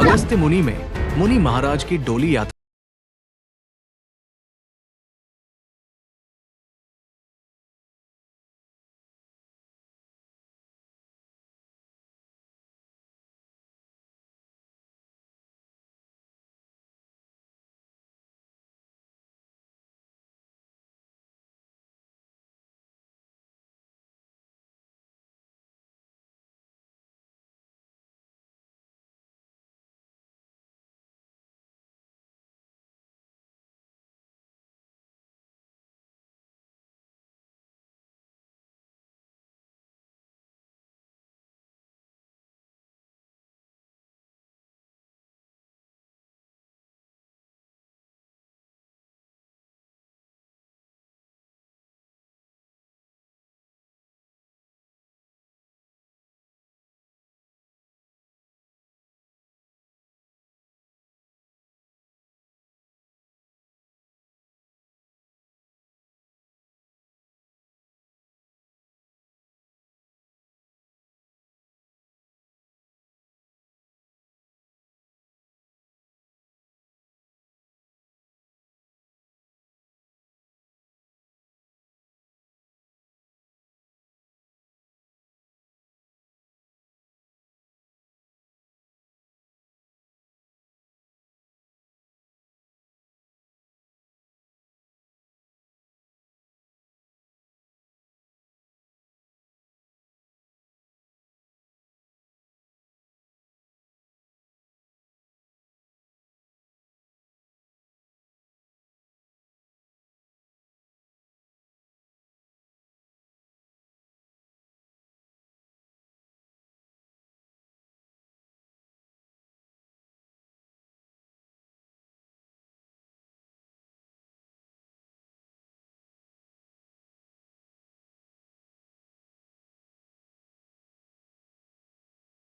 अगस्त्य मुनि में मुनि महाराज की डोली यात्रा।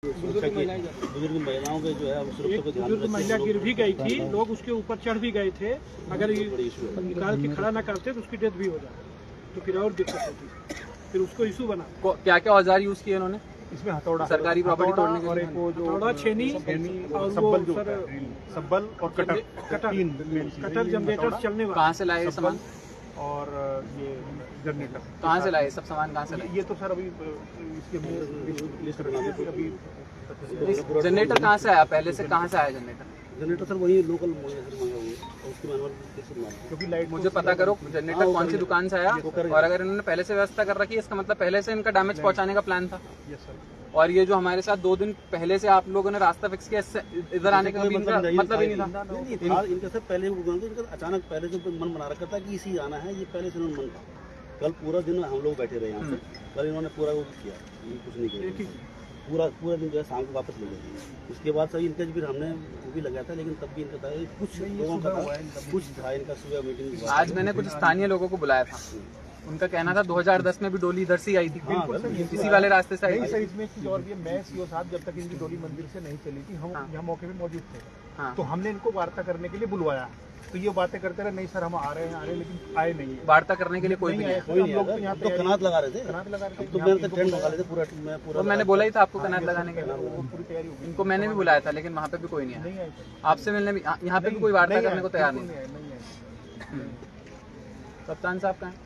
बुजुर्ग महिलाओं के जो है सुरक्षा को ध्यान बुजुर्ग महिला गिर भी गई थी, लोग उसके ऊपर चढ़ भी गए थे। अगर निकाल के खड़ा ना करते तो उसकी डेथ भी हो जाती, तो फिर और दिक्कत होती। फिर उसको इशू बना। क्या क्या औजार यूज किए उन्होंने इसमें? हथौड़ा, सरकारी प्रॉपर्टी तोड़ने के लिए, हथौड़ा, छेनी और सब्बल और कटर जनरेटर चलने वाला। कहाँ से लाए सामान और ये जनरेटर कहाँ से लाए? सब सामान कहाँ से लाए? ये तो सर अभी इसके अभी जनरेटर कहाँ से आया? पहले से कहाँ से आया जनरेटर? जनरेटर सर वही लोकल उसकी क्योंकि लाइट मुझे पता करो जनरेटर कौन सी दुकान से आया, और अगर इन्होंने पहले से व्यवस्था कर रखी है इसका मतलब पहले से इनका डैमेज पहुंचाने का प्लान था। और ये जो हमारे साथ 2 दिन पहले से आप लोगों ने रास्ता फिक्स किया, इधर आने का मतलब ही नहीं था। इनका सर पहले इनका अचानक पहले से मन बना रखा था कि इसी आना है, ये पहले से मन था। कल पूरा दिन हम लोग बैठे रहे यहाँ से, कल इन्होंने पूरा वो किया, कुछ नहीं किया, पूरा दिन जो है शाम को वापस ले गए। उसके बाद सर इनका फिर हमने वो भी लगाया था, लेकिन तब भी इनका था कुछ लोगों का कुछ था इनका सुबह मीटिंग। आज मैंने कुछ स्थानीय लोगों को बुलाया था, उनका कहना था 2010 में भी डोली इधर से आई थी, इसी वाले रास्ते से आई थी। इसमें एक चीज और भी है, मैं सीओ साहब जब तक इनकी डोली मंदिर से नहीं चली थी, हम यहाँ मौके पे मौजूद थे, तो हमने इनको वार्ता करने के लिए बुलवाया। तो ये बातें करते रहे, नहीं सर हम आ रहे हैं, लेकिन आए नहीं है। वार्ता करने के लिए कोई भी नहीं लोग यहाँ तो कनात लगा रहे थे, तो मैंने टेंट लगा रहे थे पूरा। तो मैंने बोला ही था आपको कनात लगाने के लिए, पूरी तैयारी हो गई। इनको मैंने भी बुलाया था, लेकिन वहाँ पे भी कोई नहीं आया। आपसे मिलने भी, यहाँ पे भी कोई वार्ता करने को तैयार नहीं। कप्तान साहब कहाँ हैं?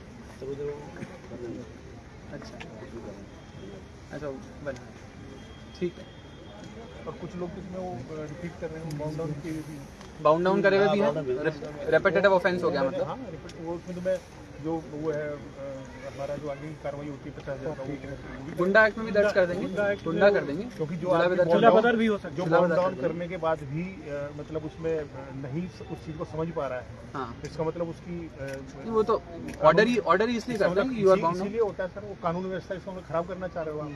अच्छा बना, ठीक है। और कुछ लोग इसमें वो रिपीट कर रहे हैं, बाउंड डाउन करे हुए भी हैं, रेपिटेटिव ऑफेंस हो गया मतलब। हाँ, वो उसमें तो मैं जो वो है हमारा जो आगे की कार्रवाई होती है 50,000 गुंडा एक्ट में भी दर्ज कर देंगे, गुंडा कर देंगे, क्योंकि जो बदर भी हो सकता है, जो बाउंड डाउन करने के बाद भी मतलब उसमें नहीं उस चीज को समझ पा रहा है। हाँ, इसका मतलब उसकी वो तो ऑर्डर ही इसलिए करते हैं कि यू आर बाउंड। इसलिए होता है सर, वो कानून व्यवस्था इसको खराब करना चाह रहे हो आप।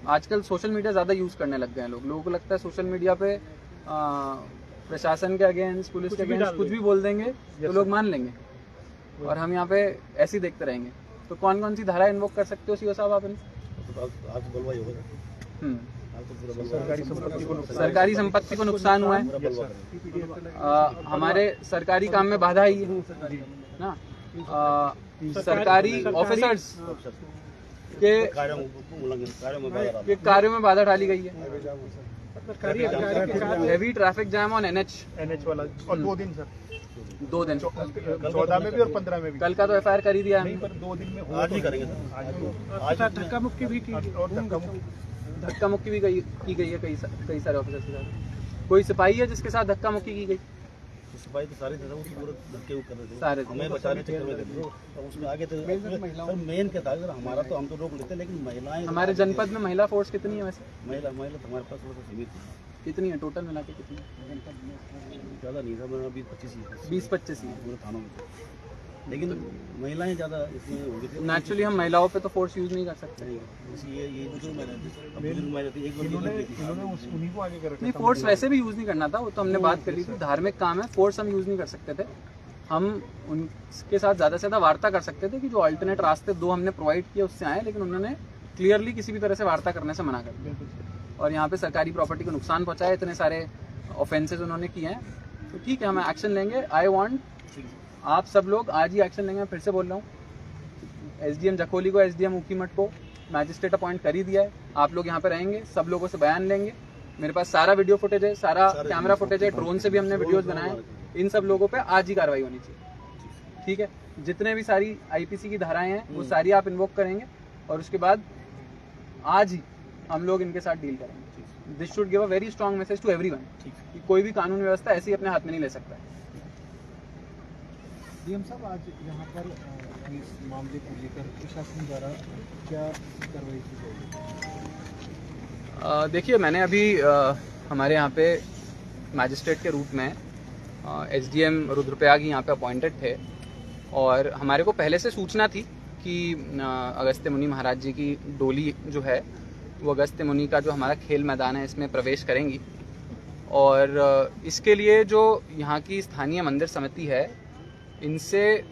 आजकल सोशल मीडिया ज़्यादा यूज़ करने लग गए हैं लोगों को लगता है सोशल मीडिया पे प्रशासन के अगेंस्ट, पुलिस के अगेंस्ट कुछ भी बोल देंगे तो लोग मान लेंगे, और हम यहाँ पे ऐसे ही देखते रहेंगे। तो कौन कौन सी धारा इन्वोक कर सकते हो सीओ साहब आप? सरकारी संपत्ति को नुकसान हुआ है, हमारे सरकारी काम में बाधा आई है ना, सरकारी ऑफिसर्स के कार्यों में बाधा डाली गई है। Heavy traffic jam on NH वाला, और 2 दिन सर, 2 दिन 14 में भी और 15 में भी। कल का तो FIR कर ही दिया नहीं, हमने। पर 2 दिन में आज भी करेंगे सर, आज धक्का मुक्की भी की, और धक्का मुक्की भी की गई है कई सारे ऑफिसर्स के साथ। कोई सिपाही है जिसके साथ धक्का मुक्की की गई? सिपाही तो सारे थे, वो पूरे धक्के वो कर रहे थे, सारे हमें बचाने के चक्कर में थे। तो उसमें आगे तो सर मेन क्या था, अगर हमारा तो हम तो रोक लेते, लेकिन महिलाएं, हमारे जनपद में महिला फोर्स कितनी है वैसे? महिला तो हमारे पास थोड़ा सा सीमित थी। कितनी है टोटल मिला के? कितनी? ज़्यादा नहीं था, मतलब 20-25 ही है 20-25 ही। पूरे थानों में, लेकिन महिलाएं ज़्यादा इसमें हो गई थी। नेचुरली हम महिलाओं पे तो फोर्स यूज नहीं कर सकते। ये बुजुर्ग महिला थी, अब बुजुर्ग महिला थी, एक इन्होंने उन्हीं को आगे कर रखा नहीं, फोर्स वैसे भी यूज नहीं करना था, वो तो हमने बात कर ली थी। धार्मिक काम है, फोर्स हम यूज नहीं कर सकते थे। हम उनके साथ ज़्यादा से ज़्यादा वार्ता कर सकते थे कि जो अल्टरनेट रास्ते 2 हमने प्रोवाइड किए उससे आए, लेकिन उन्होंने क्लियरली किसी भी तरह से वार्ता करने से मना कर दिया। और यहाँ पे सरकारी प्रॉपर्टी को नुकसान पहुँचाया, इतने सारे ऑफेंसेज उन्होंने किए हैं, तो ठीक है, हम एक्शन लेंगे। आई वांट आप सब लोग आज ही एक्शन लेंगे। मैं फिर से बोल रहा हूँ, SDM जखोली को, SDM ऊखीमठ को मैजिस्ट्रेट अपॉइंट कर ही दिया है। आप लोग यहाँ पे रहेंगे, सब लोगों से बयान लेंगे। मेरे पास सारा वीडियो फुटेज है, सारा कैमरा फुटेज है, ड्रोन से भी हमने वीडियोस बनाए। इन सब लोगों पे आज ही कार्रवाई होनी चाहिए, ठीक है? जितने भी सारी IPC की धाराएं हैं वो सारी आप इन्वोक करेंगे, और उसके बाद आज ही हम लोग इनके साथ डील करेंगे। This should give a very strong message to everyone कि कोई भी कानून व्यवस्था ऐसे ही अपने हाथ में नहीं ले सकता। DM साहब, आज यहाँ पर इस मामले को लेकर प्रशासन द्वारा क्या कार्रवाई की जाएगी? देखिए, मैंने अभी हमारे यहाँ पे मैजिस्ट्रेट के रूप में SDM रुद्रप्रयाग यहाँ पे अपॉइंटेड थे, और हमारे को पहले से सूचना थी कि अगस्त्य मुनि महाराज जी की डोली जो है वो अगस्त्य मुनि का जो हमारा खेल मैदान है इसमें प्रवेश करेंगी। और इसके लिए जो यहाँ की स्थानीय मंदिर समिति है, इनसे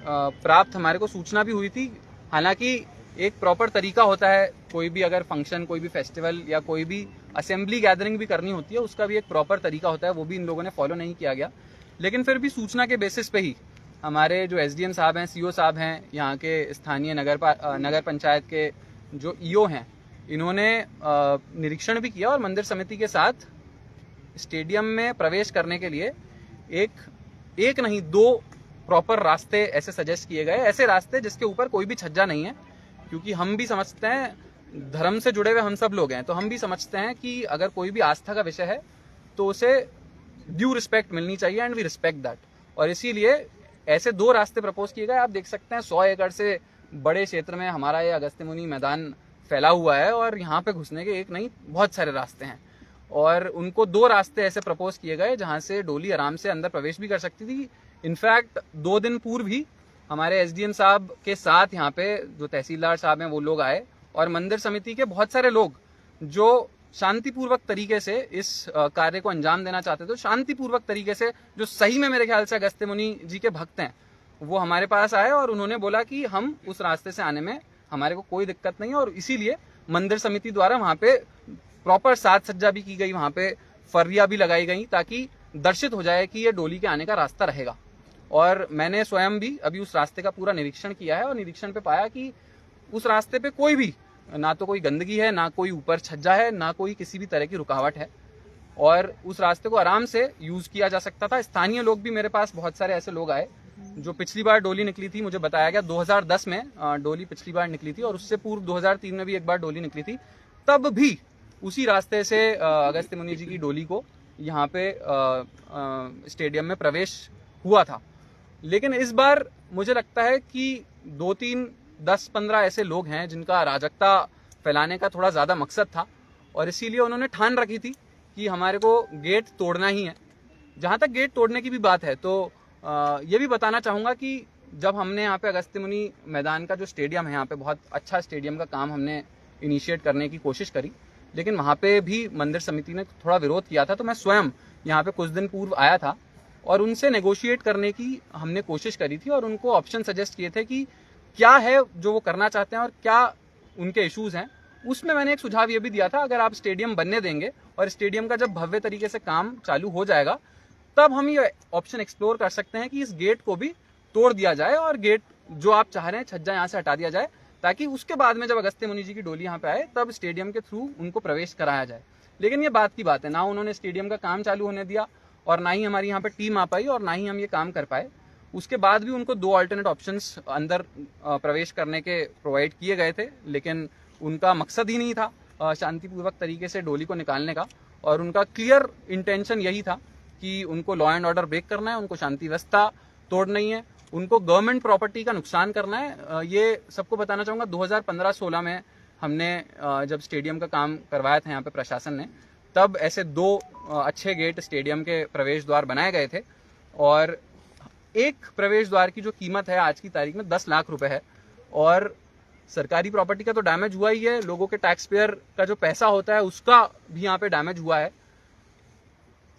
प्राप्त हमारे को सूचना भी हुई थी। हालांकि एक प्रॉपर तरीका होता है, कोई भी अगर फंक्शन, कोई भी फेस्टिवल या कोई भी असेंबली गैदरिंग भी करनी होती है, उसका भी एक प्रॉपर तरीका होता है, वो भी इन लोगों ने फॉलो नहीं किया गया। लेकिन फिर भी सूचना के बेसिस पे ही हमारे जो SDM साहब हैं, CO साहब हैं, यहाँ के स्थानीय नगर पंचायत के जो EO हैं, इन्होंने निरीक्षण भी किया और मंदिर समिति के साथ स्टेडियम में प्रवेश करने के लिए एक नहीं 2 प्रॉपर रास्ते ऐसे सजेस्ट किए गए, ऐसे रास्ते जिसके ऊपर कोई भी छज्जा नहीं है। क्योंकि हम भी समझते हैं, धर्म से जुड़े हुए हम सब लोग हैं, तो हम भी समझते हैं कि अगर कोई भी आस्था का विषय है तो उसे ड्यू रिस्पेक्ट मिलनी चाहिए, एंड वी रिस्पेक्ट दैट। और इसीलिए ऐसे 2 रास्ते प्रपोज किए गए। आप देख सकते हैं 100 एकड़ से बड़े क्षेत्र में हमारा ये अगस्त्य मुनि मैदान फैला हुआ है, और यहाँ पे घुसने के एक नहीं बहुत सारे रास्ते हैं, और उनको 2 रास्ते ऐसे प्रपोज किए गए जहाँ से डोली आराम से अंदर प्रवेश भी कर सकती थी। इनफैक्ट 2 दिन पूर्व ही हमारे SDM साहब के साथ यहाँ पे जो तहसीलदार साहब हैं वो लोग आए, और मंदिर समिति के बहुत सारे लोग जो शांतिपूर्वक तरीके से इस कार्य को अंजाम देना चाहते थे, शांतिपूर्वक तरीके से, जो सही में मेरे ख्याल से अगस्त्य मुनि जी के भक्त हैं, वो हमारे पास आए और उन्होंने बोला कि हम उस रास्ते से आने में हमारे को कोई दिक्कत नहीं है। और इसीलिए मंदिर समिति द्वारा वहाँ पे प्रॉपर साज सज्जा भी की गई, वहाँ पे फर्रियाँ भी लगाई गई, ताकि दर्शित हो जाए कि ये डोली के आने का रास्ता रहेगा। और मैंने स्वयं भी अभी उस रास्ते का पूरा निरीक्षण किया है, और निरीक्षण पे पाया कि उस रास्ते पे कोई भी, ना तो कोई गंदगी है, ना कोई ऊपर छज्जा है, ना कोई किसी भी तरह की रुकावट है, और उस रास्ते को आराम से यूज किया जा सकता था। स्थानीय लोग भी, मेरे पास बहुत सारे ऐसे लोग आए जो पिछली बार डोली निकली थी, मुझे बताया गया 2010 में डोली पिछली बार निकली थी, और उससे पूर्व 2003 में भी एक बार डोली निकली थी, तब भी उसी रास्ते से अगस्त्य मुनि जी की डोली को यहाँ पे स्टेडियम में प्रवेश हुआ था। लेकिन इस बार मुझे लगता है कि 2, 3, 10, 15 ऐसे लोग हैं जिनका अराजकता फैलाने का थोड़ा ज़्यादा मकसद था, और इसीलिए उन्होंने ठान रखी थी कि हमारे को गेट तोड़ना ही है। जहाँ तक गेट तोड़ने की भी बात है, तो ये भी बताना चाहूँगा कि जब हमने यहाँ पे अगस्त्य मुनि मैदान का जो स्टेडियम है, यहाँ पे बहुत अच्छा स्टेडियम का काम हमने इनिशिएट करने की कोशिश करी, लेकिन वहाँ पे भी मंदिर समिति ने थोड़ा विरोध किया था। तो मैं स्वयं यहाँ पे कुछ दिन पूर्व आया था और उनसे नेगोशिएट करने की हमने कोशिश करी थी, और उनको ऑप्शन सजेस्ट किए थे कि क्या है जो वो करना चाहते हैं और क्या उनके इश्यूज हैं। उसमें मैंने एक सुझाव ये भी दिया था, अगर आप स्टेडियम बनने देंगे और स्टेडियम का जब भव्य तरीके से काम चालू हो जाएगा, तब हम ये ऑप्शन एक्सप्लोर कर सकते हैं कि इस गेट को भी तोड़ दिया जाए और गेट जो आप चाह रहे हैं छज्जा यहाँ से हटा दिया जाए, ताकि उसके बाद में जब अगस्त्य मुनि जी की डोली यहाँ पे आए तब स्टेडियम के थ्रू उनको प्रवेश कराया जाए। लेकिन ये बात की बात है, ना उन्होंने स्टेडियम का काम चालू होने दिया और ना ही हमारी यहाँ पे टीम आ पाई और ना ही हम ये काम कर पाए। उसके बाद भी उनको 2 अल्टरनेट ऑप्शंस अंदर प्रवेश करने के प्रोवाइड किए गए थे, लेकिन उनका मकसद ही नहीं था शांतिपूर्वक तरीके से डोली को निकालने का, और उनका क्लियर इंटेंशन यही था कि उनको लॉ एंड ऑर्डर ब्रेक करना है, उनको शांति व्यवस्था तोड़नी है, उनको गवर्नमेंट प्रॉपर्टी का नुकसान करना है। ये सबको बताना चाहूँगा 2015-16 में हमने जब स्टेडियम का काम करवाया था यहाँ पे प्रशासन ने, तब ऐसे 2 अच्छे गेट स्टेडियम के प्रवेश द्वार बनाए गए थे और एक प्रवेश द्वार की जो कीमत है आज की तारीख में 10 लाख रुपए है। और सरकारी प्रॉपर्टी का तो डैमेज हुआ ही है, लोगों के टैक्स पेयर का जो पैसा होता है उसका भी यहाँ पे डैमेज हुआ है।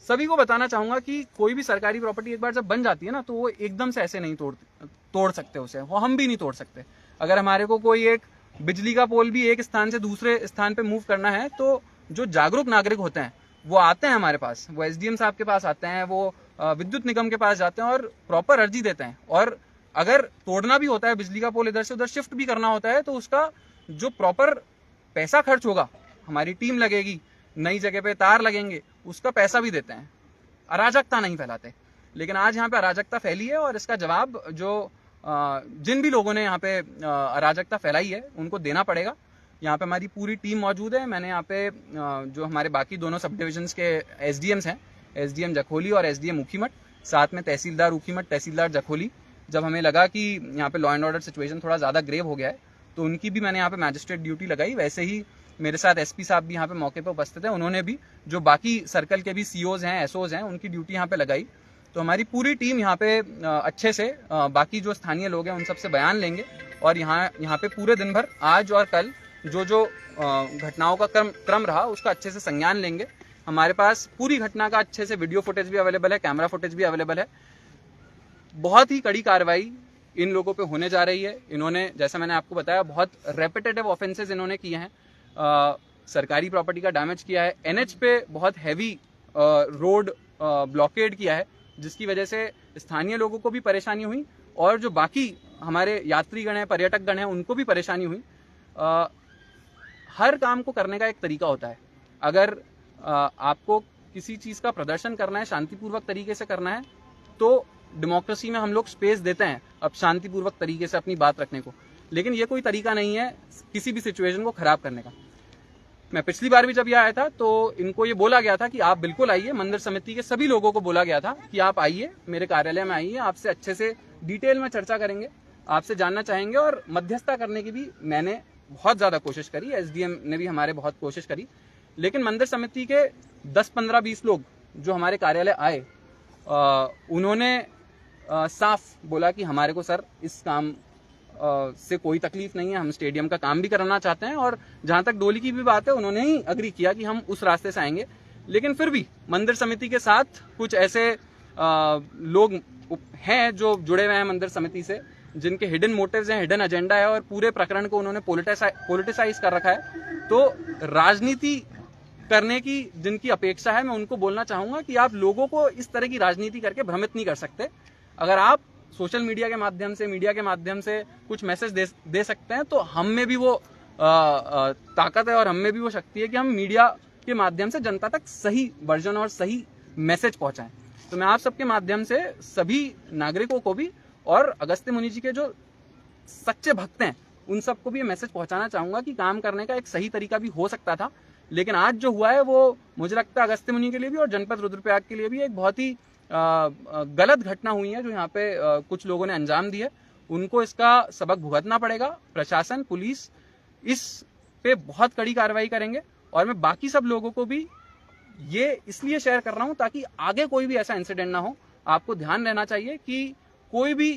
सभी को बताना चाहूंगा कि कोई भी सरकारी प्रॉपर्टी एक बार जब बन जाती है ना, तो वो एकदम से ऐसे नहीं तोड़ सकते उसे, वो हम भी नहीं तोड़ सकते। अगर हमारे को कोई एक बिजली का पोल भी एक स्थान से दूसरे स्थान पे मूव करना है, तो जो जागरूक नागरिक होते हैं वो आते हैं हमारे पास, वो एसडीएम साहब के पास आते हैं, वो विद्युत निगम के पास जाते हैं और प्रॉपर अर्जी देते हैं। और अगर तोड़ना भी होता है बिजली का पोल, इधर से उधर शिफ्ट भी करना होता है, तो उसका जो प्रॉपर पैसा खर्च होगा, हमारी टीम लगेगी, नई जगह पे तार लगेंगे, उसका पैसा भी देते हैं। अराजकता नहीं फैलाते। लेकिन आज यहाँ पे अराजकता फैली है और इसका जवाब जो जिन भी लोगों ने यहाँ पे अराजकता फैलाई है उनको देना पड़ेगा। यहाँ पे हमारी पूरी टीम मौजूद है। मैंने यहाँ पे जो हमारे बाकी दोनों सब डिविजन्स के एसडीएम्स हैं, एसडीएम जखोली और एसडीएम ऊखीमठ, साथ में तहसीलदार ऊखीमठ, तहसीलदार जखोली, जब हमें लगा कि यहाँ पे लॉ एंड ऑर्डर सिचुएशन थोड़ा ज़्यादा ग्रेव हो गया है तो उनकी भी मैंने यहाँ पे मैजिस्ट्रेट ड्यूटी लगाई। वैसे ही मेरे साथ एसपी साहब भी यहाँ पे मौके पे उपस्थित है, उन्होंने भी जो बाकी सर्कल के भी सीओज हैं, एसओज हैं, उनकी ड्यूटी यहाँ पे लगाई। तो हमारी पूरी टीम यहाँ पे अच्छे से बाकी जो स्थानीय लोग हैं उन सबसे बयान लेंगे और यहाँ पे पूरे दिन भर आज और कल जो घटनाओं का क्रम रहा उसका अच्छे से संज्ञान लेंगे। हमारे पास पूरी घटना का अच्छे से वीडियो फुटेज भी अवेलेबल है, कैमरा फुटेज भी अवेलेबल है। बहुत ही कड़ी कार्रवाई इन लोगों पे होने जा रही है। इन्होंने, जैसा मैंने आपको बताया, बहुत रेपिटेटिव ऑफेंसेस इन्होंने किए हैं। सरकारी प्रॉपर्टी का डैमेज किया है, एनएच पे बहुत हैवी रोड ब्लॉकेड किया है, जिसकी वजह से स्थानीय लोगों को भी परेशानी हुई और जो बाकी हमारे यात्रीगण हैं, पर्यटक गण हैं, उनको भी परेशानी हुई। हर काम को करने का एक तरीका होता है। अगर आपको किसी चीज़ का प्रदर्शन करना है, शांतिपूर्वक तरीके से करना है, तो डेमोक्रेसी में हम लोग स्पेस देते हैं अब शांतिपूर्वक तरीके से अपनी बात रखने को। लेकिन ये कोई तरीका नहीं है किसी भी सिचुएशन को खराब करने का। मैं पिछली बार भी जब ये आया था तो इनको ये बोला गया था कि आप बिल्कुल आइए, मंदिर समिति के सभी लोगों को बोला गया था कि आप आइए, मेरे कार्यालय में आइए, आपसे अच्छे से डिटेल में चर्चा करेंगे, आपसे जानना चाहेंगे। और मध्यस्थता करने की भी मैंने बहुत ज़्यादा कोशिश करी, एसडीएम ने भी हमारे बहुत कोशिश करी। लेकिन मंदिर समिति के 10, 15, 20 लोग जो हमारे कार्यालय आए, उन्होंने साफ बोला कि हमारे को सर इस काम से कोई तकलीफ नहीं है, हम स्टेडियम का काम भी करना चाहते हैं। और जहां तक डोली की भी बात है, उन्होंने ही अग्री किया कि हम उस रास्ते से आएंगे। लेकिन फिर भी मंदिर समिति के साथ कुछ ऐसे लोग हैं जो जुड़े हुए हैं मंदिर समिति से, जिनके हिडन मोटिव्स हैं, हिडन एजेंडा है और पूरे प्रकरण को उन्होंने पॉलिटिसाइज कर रखा है। तो राजनीति करने की जिनकी अपेक्षा है, मैं उनको बोलना चाहूंगा कि आप लोगों को इस तरह की राजनीति करके भ्रमित नहीं कर सकते। अगर आप सोशल मीडिया के माध्यम से, मीडिया के माध्यम से कुछ मैसेज दे सकते हैं, तो हम में भी वो ताकत है और हम में भी वो शक्ति है कि हम मीडिया के माध्यम से जनता तक सही वर्जन और सही मैसेज पहुंचाएं। तो मैं आप सबके माध्यम से सभी नागरिकों को भी और अगस्त्य मुनि जी के जो सच्चे भक्त हैं उन सबको भी ये मैसेज पहुंचाना चाहूंगा कि काम करने का एक सही तरीका भी हो सकता था। लेकिन आज जो हुआ है वो मुझे लगता है अगस्त्य मुनि के लिए भी और जनपद रुद्रप्रयाग के लिए भी एक बहुत ही गलत घटना हुई है जो यहाँ पे कुछ लोगों ने अंजाम दी है। उनको इसका सबक भुगतना पड़ेगा। प्रशासन, पुलिस इस पे बहुत कड़ी कार्रवाई करेंगे। और मैं बाकी सब लोगों को भी ये इसलिए शेयर कर रहा हूँ ताकि आगे कोई भी ऐसा इंसिडेंट ना हो। आपको ध्यान रहना चाहिए कि कोई भी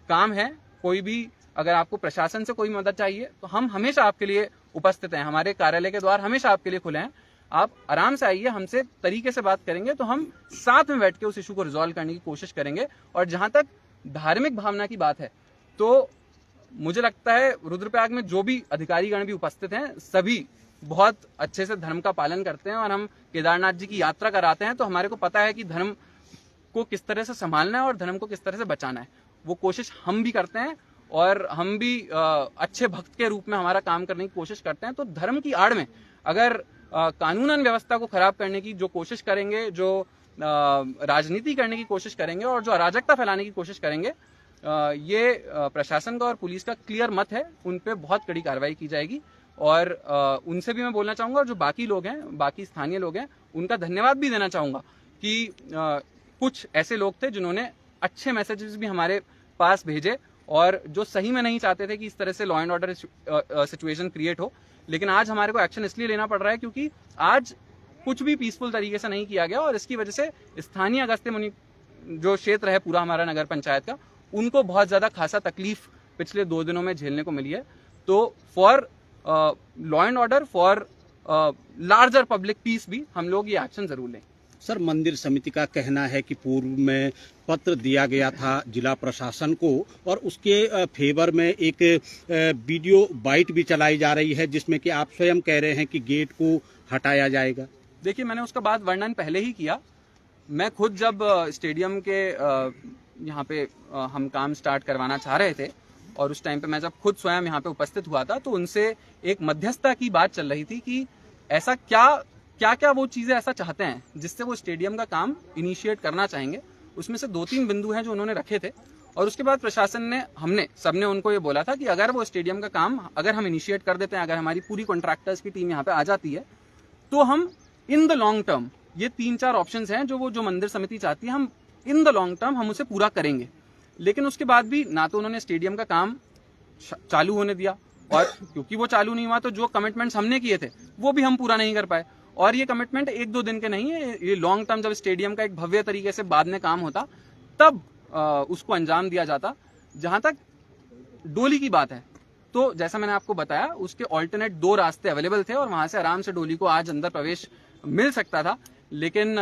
काम है, कोई भी अगर आपको प्रशासन से कोई मदद चाहिए तो हम हमेशा आपके लिए उपस्थित हैं। हमारे कार्यालय के द्वार हमेशा आपके लिए खुले हैं। आप आराम से आइए, हमसे तरीके से बात करेंगे तो हम साथ में बैठ के उस इशू को रिजॉल्व करने की कोशिश करेंगे। और जहां तक धार्मिक भावना की बात है, तो मुझे लगता है रुद्रप्रयाग में जो भी अधिकारीगण भी उपस्थित हैं, सभी बहुत अच्छे से धर्म का पालन करते हैं। और हम केदारनाथ जी की यात्रा कराते हैं तो हमारे को पता है कि धर्म को किस तरह से संभालना है और धर्म को किस तरह से बचाना है। वो कोशिश हम भी करते हैं और हम भी अच्छे भक्त के रूप में हमारा काम करने की कोशिश करते हैं। तो धर्म की आड़ में अगर कानूनन व्यवस्था को खराब करने की जो कोशिश करेंगे, जो राजनीति करने की कोशिश करेंगे और जो अराजकता फैलाने की कोशिश करेंगे, ये प्रशासन का और पुलिस का क्लियर मत है, उन पे बहुत कड़ी कार्रवाई की जाएगी। और उनसे भी मैं बोलना चाहूंगा, और जो बाकी लोग हैं, बाकी स्थानीय लोग हैं, उनका धन्यवाद भी देना चाहूंगा कि कुछ ऐसे लोग थे जिन्होंने अच्छे मैसेजेस भी हमारे पास भेजे और जो सही में नहीं चाहते थे कि इस तरह से law and order situation create हो। लेकिन आज हमारे को एक्शन इसलिए लेना पड़ रहा है क्योंकि आज कुछ भी पीसफुल तरीके से नहीं किया गया और इसकी वजह से स्थानीय अगस्त्य मुनि जो क्षेत्र है पूरा हमारा नगर पंचायत का, उनको बहुत ज्यादा खासा तकलीफ पिछले 2 दिनों में झेलने को मिली है। तो for law and order, for larger public piece भी हम लोग ये एक्शन जरूर लें। सर, मंदिर समिति का कहना है कि पूर्व में पत्र दिया गया था जिला प्रशासन को और उसके फेवर में एक वीडियो बाइट भी चलाई जा रही है जिसमें कि आप स्वयं कह रहे हैं कि गेट को हटाया जाएगा। देखिए, मैंने उसका बात वर्णन पहले ही किया। मैं खुद जब स्टेडियम के यहाँ पे हम काम स्टार्ट करवाना चाह रहे थे और उस टाइम पे मैं जब खुद स्वयं यहाँ पे उपस्थित हुआ था तो उनसे एक मध्यस्थता की बात चल रही थी कि ऐसा क्या वो चीजें ऐसा चाहते हैं जिससे वो स्टेडियम का काम इनिशिएट करना चाहेंगे। उसमें से 2-3 बिंदु हैं जो उन्होंने रखे थे और उसके बाद प्रशासन ने, हमने सबने उनको ये बोला था कि अगर वो स्टेडियम का काम अगर हम इनिशिएट कर देते हैं, अगर हमारी पूरी कॉन्ट्रैक्टर्स की टीम यहाँ पे आ जाती है तो हम इन द लॉन्ग टर्म, ये 3-4 ऑप्शंस हैं जो मंदिर समिति चाहती है, हम इन द लॉन्ग टर्म हम उसे पूरा करेंगे। लेकिन उसके बाद भी ना तो उन्होंने स्टेडियम का काम चालू होने दिया और क्योंकि वो चालू नहीं हुआ तो जो कमिटमेंट्स हमने किए थे वो भी हम पूरा नहीं कर पाए। और ये कमिटमेंट 1-2 दिन के नहीं है, ये लॉन्ग टर्म, जब स्टेडियम का एक भव्य तरीके से बाद में काम होता तब उसको अंजाम दिया जाता। जहां तक डोली की बात है तो जैसा मैंने आपको बताया, उसके ऑल्टरनेट 2 रास्ते अवेलेबल थे और वहां से आराम से डोली को आज अंदर प्रवेश मिल सकता था। लेकिन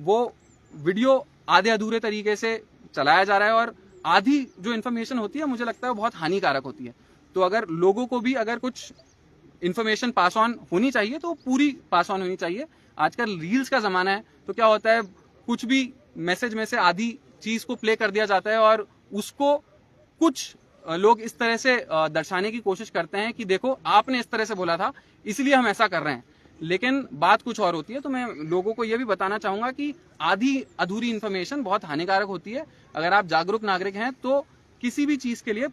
वो वीडियो आधे अधूरे तरीके से चलाया जा रहा है और आधी जो इन्फॉर्मेशन होती है मुझे लगता है वो बहुत हानिकारक होती है। तो अगर लोगों को भी अगर कुछ इन्फॉर्मेशन पास ऑन होनी चाहिए तो पूरी पास ऑन होनी चाहिए। आजकल रील्स का जमाना है तो क्या होता है, कुछ भी मैसेज में से आधी चीज को प्ले कर दिया जाता है और उसको कुछ लोग इस तरह से दर्शाने की कोशिश करते हैं कि देखो आपने इस तरह से बोला था इसलिए हम ऐसा कर रहे हैं, लेकिन बात कुछ और होती है। तो मैं लोगों को यह भी बताना चाहूंगा कि आधी अधूरी इन्फॉर्मेशन बहुत हानिकारक होती है। अगर आप जागरूक नागरिक हैं तो किसी भी चीज के लिए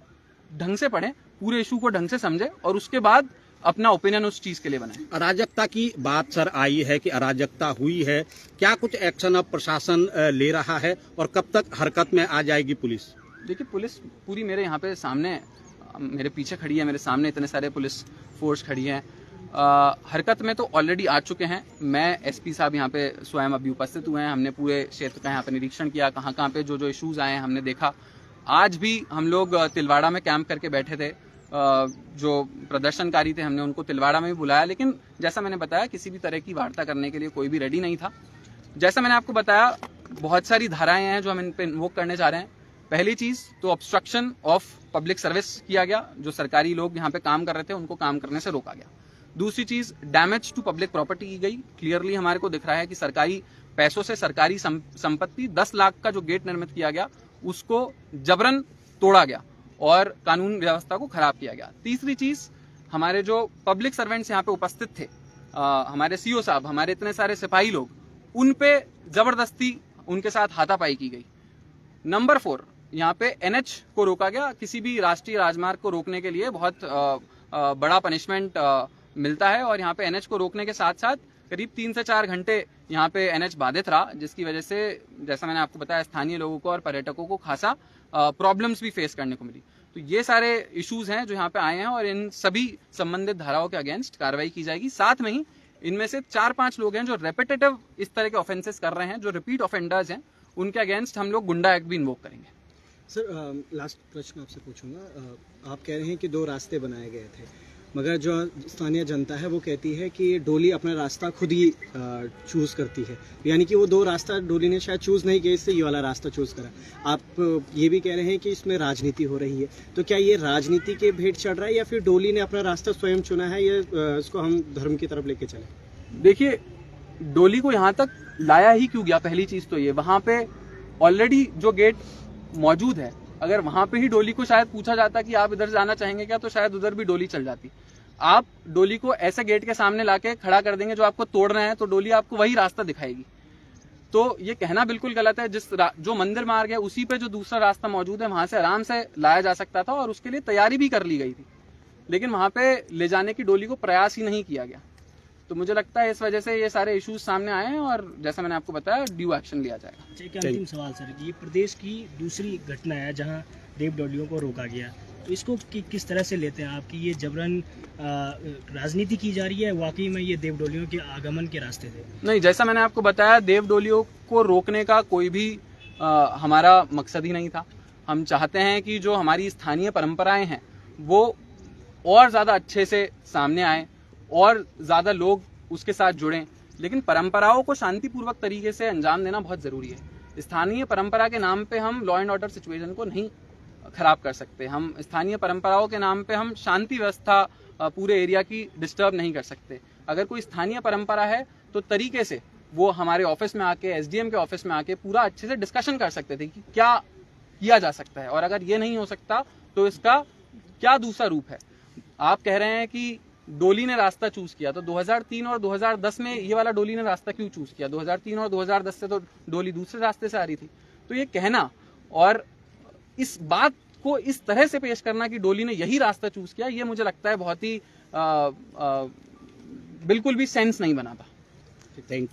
ढंग से पढ़ें, पूरे इशू को ढंग से समझें और उसके बाद अपना ओपिनियन उस चीज के लिए बनाएं। अराजकता की बात सर आई है कि अराजकता हुई है, क्या कुछ एक्शन अब प्रशासन ले रहा है और कब तक हरकत में आ जाएगी पुलिस? देखिए, पुलिस पूरी मेरे यहाँ पे सामने, मेरे पीछे खड़ी है, मेरे सामने इतने सारे पुलिस फोर्स खड़ी है। हरकत में तो ऑलरेडी आ चुके हैं। मैं एसपी साहब यहाँ पे स्वयं अभी उपस्थित हुए हैं, हमने पूरे क्षेत्र का यहाँ पे निरीक्षण किया, कहाँ पे जो इश्यूज आए हैं हमने देखा। आज भी हम लोग तिलवाड़ा में कैंप करके बैठे थे, जो प्रदर्शनकारी थे हमने उनको तिलवाड़ा में भी बुलाया, लेकिन जैसा मैंने बताया किसी भी तरह की वार्ता करने के लिए कोई भी रेडी नहीं था। जैसा मैंने आपको बताया, बहुत सारी धाराएं हैं जो हम इन पे इन्वोक करने जा रहे हैं। पहली चीज तो ऑब्स्ट्रक्शन ऑफ पब्लिक सर्विस किया गया, जो सरकारी लोग यहाँ पे काम कर रहे थे उनको काम करने से रोका गया। दूसरी चीज, डैमेज टू पब्लिक प्रॉपर्टी की गई। क्लियरली हमारे को दिख रहा है कि सरकारी पैसों से सरकारी संपत्ति 10 लाख का जो गेट निर्मित किया गया उसको जबरन तोड़ा गया और कानून व्यवस्था को खराब किया गया। तीसरी चीज, हमारे जो पब्लिक सर्वेंट्स यहाँ पे उपस्थित थे, हमारे सीओ साहब, हमारे इतने सारे सिपाही लोग, उन पे जबरदस्ती उनके साथ हाथापाई की गई। नंबर 4, यहाँ पे एनएच को रोका गया। किसी भी राष्ट्रीय राजमार्ग को रोकने के लिए बहुत बड़ा पनिशमेंट मिलता है और यहाँ पे एनएच को रोकने के साथ साथ करीब 3 से 4 घंटे यहाँ पे एनएच बाधित रहा, जिसकी वजह से जैसा मैंने आपको बताया स्थानीय लोगों को और पर्यटकों को खासा प्रॉब्लम्स भी फेस करने को मिली। तो ये सारे इश्यूज हैं जो यहाँ पे आए हैं और इन सभी संबंधित धाराओं के अगेंस्ट कार्रवाई की जाएगी। साथ में ही इनमें से 4-5 लोग हैं जो रेपिटेटिव इस तरह के ऑफेंसेस कर रहे हैं, जो रिपीट ऑफेंडर्स हैं, उनके अगेंस्ट हम लोग गुंडा एक्ट भी इन्वोक करेंगे। सर, लास्ट प्रश्न आपसे पूछूंगा। आप कह रहे हैं कि 2 रास्ते बनाए गए थे, मगर जो स्थानीय जनता है वो कहती है कि डोली अपना रास्ता खुद ही चूज करती है, यानी कि वो 2 रास्ता डोली ने शायद चूज नहीं किया, इससे ये वाला रास्ता चूज करा। आप ये भी कह रहे हैं कि इसमें राजनीति हो रही है, तो क्या ये राजनीति के भेंट चढ़ रहा है या फिर डोली ने अपना रास्ता स्वयं चुना है, या इसको हम धर्म की तरफ लेके चले? देखिए, डोली को यहाँ तक लाया ही क्यों गया, पहली चीज तो ये, वहां पे ऑलरेडी जो गेट मौजूद है, अगर वहां पे ही डोली को शायद पूछा जाता कि आप इधर जाना चाहेंगे क्या, तो शायद उधर भी डोली चल जाती। आप डोली को ऐसे गेट के सामने लाके खड़ा कर देंगे जो आपको तोड़ना है, तो डोली आपको वही रास्ता दिखाएगी। तो ये कहना बिल्कुल गलत है। जो मंदिर मार्ग है उसी पे जो दूसरा रास्ता मौजूद है, वहां से आराम से लाया जा सकता था और उसके लिए तैयारी भी कर ली गई थी, लेकिन वहां पे ले जाने की डोली को प्रयास ही नहीं किया गया। तो मुझे लगता है इस वजह से ये सारे इश्यूज सामने आए हैं और जैसा मैंने आपको बताया ड्यू एक्शन लिया जाएगा। एक अंतिम सवाल सर, ये प्रदेश की दूसरी घटना है जहां देव डोलियों को रोका गया, तो इसको किस तरह से लेते हैं आप कि ये जबरन राजनीति की जा रही है, वाकई में ये देव डोलियों के आगमन के रास्ते थे? नहीं, जैसा मैंने आपको बताया, देव डोलियों को रोकने का कोई भी हमारा मकसद ही नहीं था। हम चाहते हैं कि जो हमारी स्थानीय परंपराएं हैं वो और ज़्यादा अच्छे से सामने आए और ज़्यादा लोग उसके साथ जुड़ें, लेकिन परंपराओं को शांतिपूर्वक तरीके से अंजाम देना बहुत ज़रूरी है। स्थानीय परंपरा के नाम पे हम लॉ एंड ऑर्डर सिचुएशन को नहीं खराब कर सकते। हम स्थानीय परंपराओं के नाम पे हम शांति व्यवस्था पूरे एरिया की डिस्टर्ब नहीं कर सकते। अगर कोई स्थानीय परंपरा है तो तरीके से वो हमारे ऑफिस में आके, एसडीएम के ऑफिस में आके पूरा अच्छे से डिस्कशन कर सकते थे कि क्या किया जा सकता है, और अगर ये नहीं हो सकता तो इसका क्या दूसरा रूप है। आप कह रहे हैं कि डोली ने रास्ता चूज किया, तो 2003 और 2010 में ये वाला डोली ने रास्ता क्यों चूज किया? 2003 और 2010 से तो डोली दूसरे रास्ते से आ रही थी। तो ये कहना और इस बात को इस तरह से पेश करना कि डोली ने यही रास्ता चूज किया, ये मुझे लगता है बहुत ही बिल्कुल भी सेंस नहीं बनाता। Thank you.